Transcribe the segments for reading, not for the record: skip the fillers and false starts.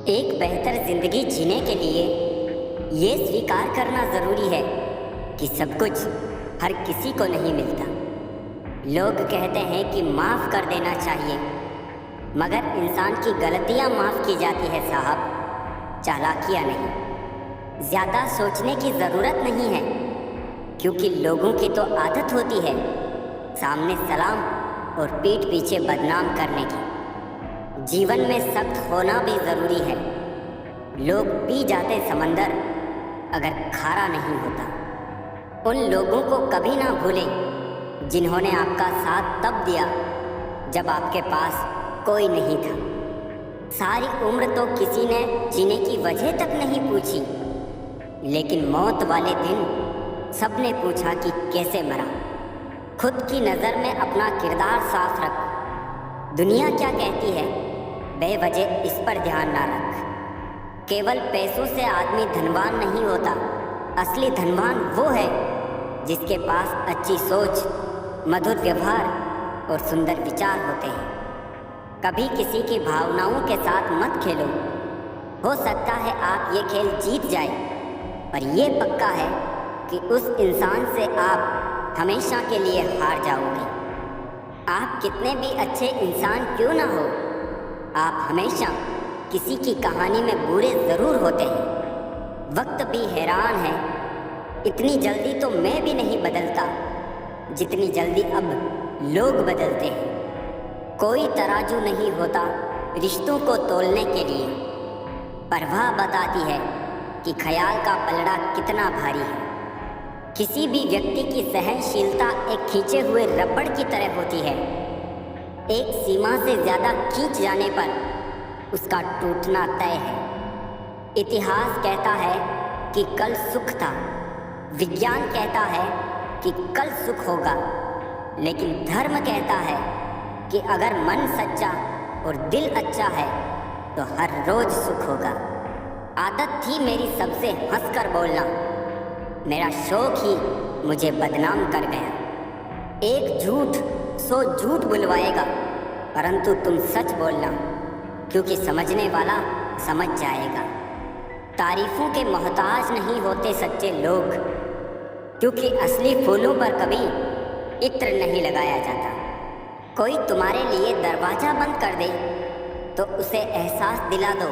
एक बेहतर जिंदगी जीने के लिए ये स्वीकार करना ज़रूरी है कि सब कुछ हर किसी को नहीं मिलता। लोग कहते हैं कि माफ़ कर देना चाहिए, मगर इंसान की गलतियां माफ़ की जाती है साहब, चालाकियां नहीं। ज़्यादा सोचने की ज़रूरत नहीं है, क्योंकि लोगों की तो आदत होती है सामने सलाम और पीठ पीछे बदनाम करने की। जीवन में सख्त होना भी ज़रूरी है। लोग पी जाते समंदर अगर खारा नहीं होता। उन लोगों को कभी ना भूलें जिन्होंने आपका साथ तब दिया जब आपके पास कोई नहीं था। सारी उम्र तो किसी ने जीने की वजह तक नहीं पूछी, लेकिन मौत वाले दिन सबने पूछा कि कैसे मरा। खुद की नज़र में अपना किरदार साफ रख। दुनिया क्या कहती है बेवजह इस पर ध्यान ना रख। केवल पैसों से आदमी धनवान नहीं होता। असली धनवान वो है जिसके पास अच्छी सोच, मधुर व्यवहार और सुंदर विचार होते हैं। कभी किसी की भावनाओं के साथ मत खेलो। हो सकता है आप ये खेल जीत जाए, पर ये पक्का है कि उस इंसान से आप हमेशा के लिए हार जाओगे। आप कितने भी अच्छे इंसान क्यों ना हो, आप हमेशा किसी की कहानी में बुरे ज़रूर होते हैं। वक्त भी हैरान है, इतनी जल्दी तो मैं भी नहीं बदलता जितनी जल्दी अब लोग बदलते हैं। कोई तराजू नहीं होता रिश्तों को तोलने के लिए। परवाह बताती है कि ख्याल का पलड़ा कितना भारी है। किसी भी व्यक्ति की सहनशीलता एक खींचे हुए रबड़ की तरह होती है। एक सीमा से ज़्यादा खींच जाने पर उसका टूटना तय है। इतिहास कहता है कि कल सुख था, विज्ञान कहता है कि कल सुख होगा, लेकिन धर्म कहता है कि अगर मन सच्चा और दिल अच्छा है तो हर रोज सुख होगा। आदत थी मेरी सबसे हंसकर बोलना, मेरा शौक ही मुझे बदनाम कर गया। एक झूठ 100 झूठ बुलवाएगा, परंतु तुम सच बोलना, क्योंकि समझने वाला समझ जाएगा। तारीफों के मोहताज नहीं होते सच्चे लोग, क्योंकि असली फूलों पर कभी इत्र नहीं लगाया जाता। कोई तुम्हारे लिए दरवाज़ा बंद कर दे तो उसे एहसास दिला दो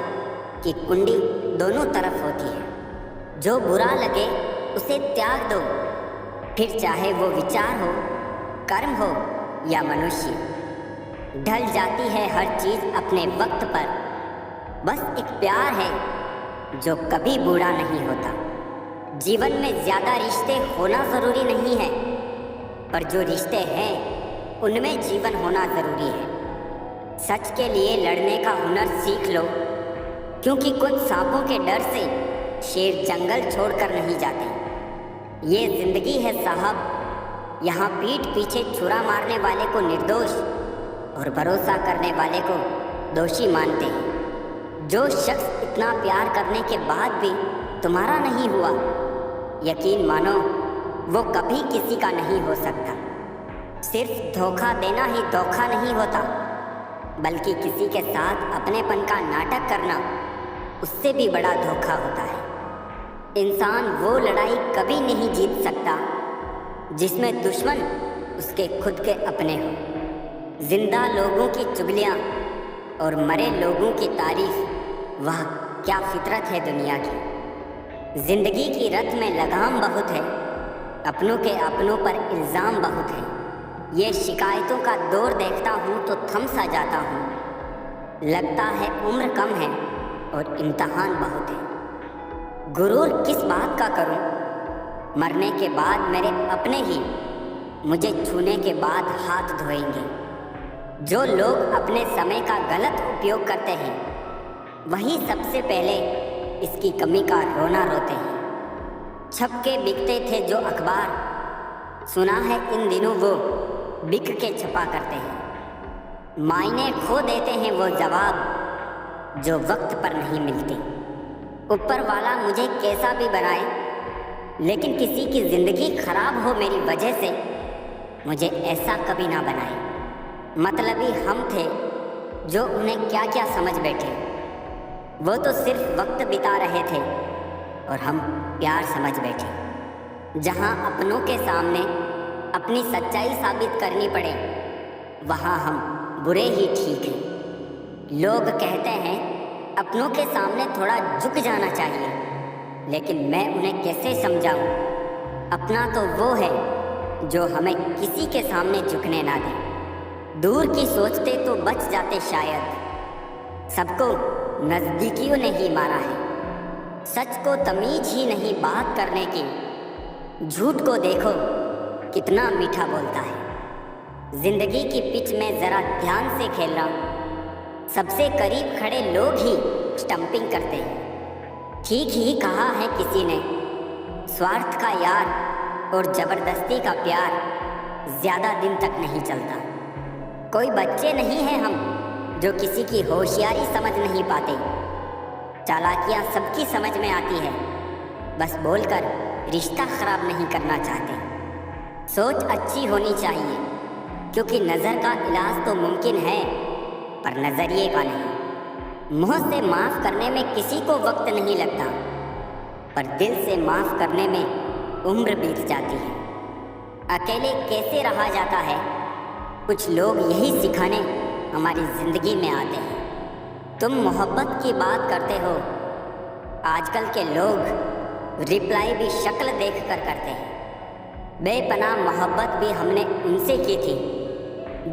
कि कुंडी दोनों तरफ होती है। जो बुरा लगे उसे त्याग दो, फिर चाहे वो विचार हो, कर्म हो या मनुष्य। ढल जाती है हर चीज़ अपने वक्त पर। बस एक प्यार है जो कभी बूढ़ा नहीं होता। जीवन में ज़्यादा रिश्ते होना ज़रूरी नहीं है, पर जो रिश्ते हैं उनमें जीवन होना ज़रूरी है। सच के लिए लड़ने का हुनर सीख लो, क्योंकि कुछ सांपों के डर से शेर जंगल छोड़कर नहीं जाते। ये ज़िंदगी है साहब, यहाँ पीठ पीछे छुरा मारने वाले को निर्दोष और भरोसा करने वाले को दोषी मानते हैं। जो शख्स इतना प्यार करने के बाद भी तुम्हारा नहीं हुआ, यकीन मानो वो कभी किसी का नहीं हो सकता। सिर्फ धोखा देना ही धोखा नहीं होता, बल्कि किसी के साथ अपनेपन का नाटक करना उससे भी बड़ा धोखा होता है। इंसान वो लड़ाई कभी नहीं जीत सकता जिसमें दुश्मन उसके खुद के अपने हों। जिंदा लोगों की चुगलियाँ और मरे लोगों की तारीफ, वह क्या फितरत है दुनिया की। जिंदगी की रत में लगाम बहुत है, अपनों के अपनों पर इल्ज़ाम बहुत है। ये शिकायतों का दौर देखता हूँ तो थम सा जाता हूँ। लगता है उम्र कम है और इम्तहान बहुत है। गुरूर किस बात का करूं? मरने के बाद मेरे अपने ही मुझे छूने के बाद हाथ धोएंगे। जो लोग अपने समय का गलत उपयोग करते हैं, वही सबसे पहले इसकी कमी का रोना रोते हैं। छप के बिकते थे जो अखबार, सुना है इन दिनों वो बिक के छपा करते हैं। मायने खो देते हैं वो जवाब जो वक्त पर नहीं मिलते। ऊपर वाला मुझे कैसा भी बनाए, लेकिन किसी की ज़िंदगी खराब हो मेरी वजह से, मुझे ऐसा कभी ना बनाए। मतलबी हम थे जो उन्हें क्या क्या समझ बैठे। वो तो सिर्फ वक्त बिता रहे थे और हम प्यार समझ बैठे। जहाँ अपनों के सामने अपनी सच्चाई साबित करनी पड़े, वहाँ हम बुरे ही ठीक हैं। लोग कहते हैं अपनों के सामने थोड़ा झुक जाना चाहिए, लेकिन मैं उन्हें कैसे समझाऊं? अपना तो वो है जो हमें किसी के सामने झुकने ना दे। दूर की सोचते तो बच जाते शायद। सबको नजदीकियों ने ही मारा है। सच को तमीज ही नहीं बात करने की। झूठ को देखो कितना मीठा बोलता है। जिंदगी की पिच में जरा ध्यान से खेलना। सबसे करीब खड़े लोग ही स्टंपिंग करते हैं। ठीक ही कहा है किसी ने, स्वार्थ का यार और जबरदस्ती का प्यार ज्यादा दिन तक नहीं चलता। कोई बच्चे नहीं हैं हम जो किसी की होशियारी समझ नहीं पाते। चालाकियाँ सबकी समझ में आती है, बस बोलकर रिश्ता खराब नहीं करना चाहते। सोच अच्छी होनी चाहिए, क्योंकि नज़र का इलाज तो मुमकिन है, पर नज़रिए का नहीं। मुँह से माफ़ करने में किसी को वक्त नहीं लगता, पर दिल से माफ़ करने में उम्र बीत जाती है। अकेले कैसे रहा जाता है, कुछ लोग यही सिखाने हमारी ज़िंदगी में आते हैं। तुम मोहब्बत की बात करते हो, आजकल के लोग रिप्लाई भी शक्ल देखकर करते हैं। बेपनाह मोहब्बत भी हमने उनसे की थी,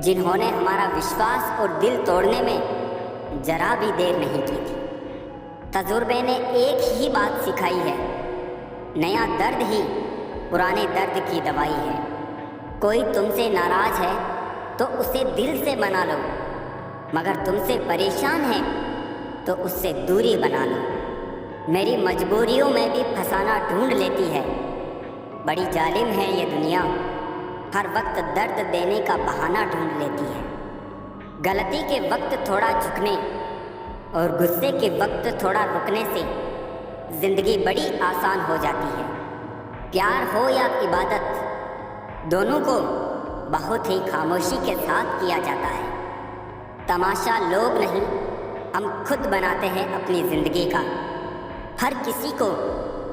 जिन्होंने हमारा विश्वास और दिल तोड़ने में जरा भी देर नहीं की थी। तजुर्बे ने एक ही बात सिखाई है, नया दर्द ही पुराने दर्द की दवाई है। कोई तुमसे नाराज़ है तो उसे दिल से मना लो, मगर तुमसे परेशान है तो उससे दूरी बना लो। मेरी मजबूरियों में भी फंसाना ढूंढ लेती है। बड़ी जालिम है ये दुनिया, हर वक्त दर्द देने का बहाना ढूंढ लेती है। गलती के वक्त थोड़ा झुकने और गुस्से के वक्त थोड़ा रुकने से ज़िंदगी बड़ी आसान हो जाती है। प्यार हो या इबादत, दोनों को बहुत ही खामोशी के साथ किया जाता है। तमाशा लोग नहीं, हम खुद बनाते हैं अपनी ज़िंदगी का, हर किसी को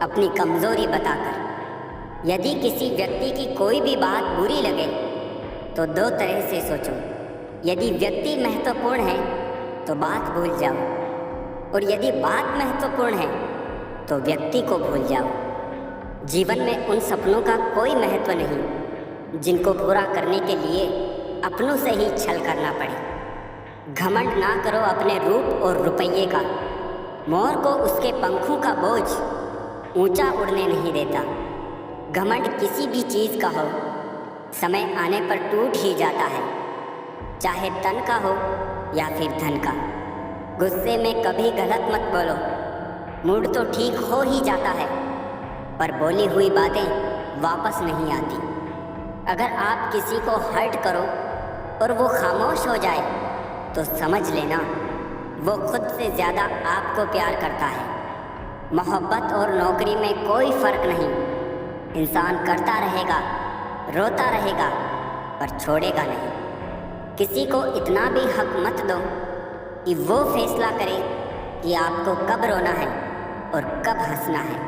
अपनी कमज़ोरी बताकर। यदि किसी व्यक्ति की कोई भी बात बुरी लगे तो दो तरह से सोचो। यदि व्यक्ति महत्वपूर्ण है तो बात भूल जाओ, और यदि बात महत्वपूर्ण है तो व्यक्ति को भूल जाओ। जीवन में उन सपनों का कोई महत्व नहीं जिनको पूरा करने के लिए अपनों से ही छल करना पड़े। घमंड ना करो अपने रूप और रुपये का। मोर को उसके पंखों का बोझ ऊंचा उड़ने नहीं देता। घमंड किसी भी चीज़ का हो, समय आने पर टूट ही जाता है, चाहे तन का हो या फिर धन का। गुस्से में कभी गलत मत बोलो, मूड तो ठीक हो ही जाता है, पर बोली हुई बातें वापस नहीं आती। अगर आप किसी को हर्ट करो और वो खामोश हो जाए तो समझ लेना वो खुद से ज़्यादा आपको प्यार करता है। मोहब्बत और नौकरी में कोई फ़र्क नहीं। इंसान करता रहेगा, रोता रहेगा, पर छोड़ेगा नहीं। किसी को इतना भी हक मत दो कि वो फैसला करे कि आपको कब रोना है और कब हंसना है।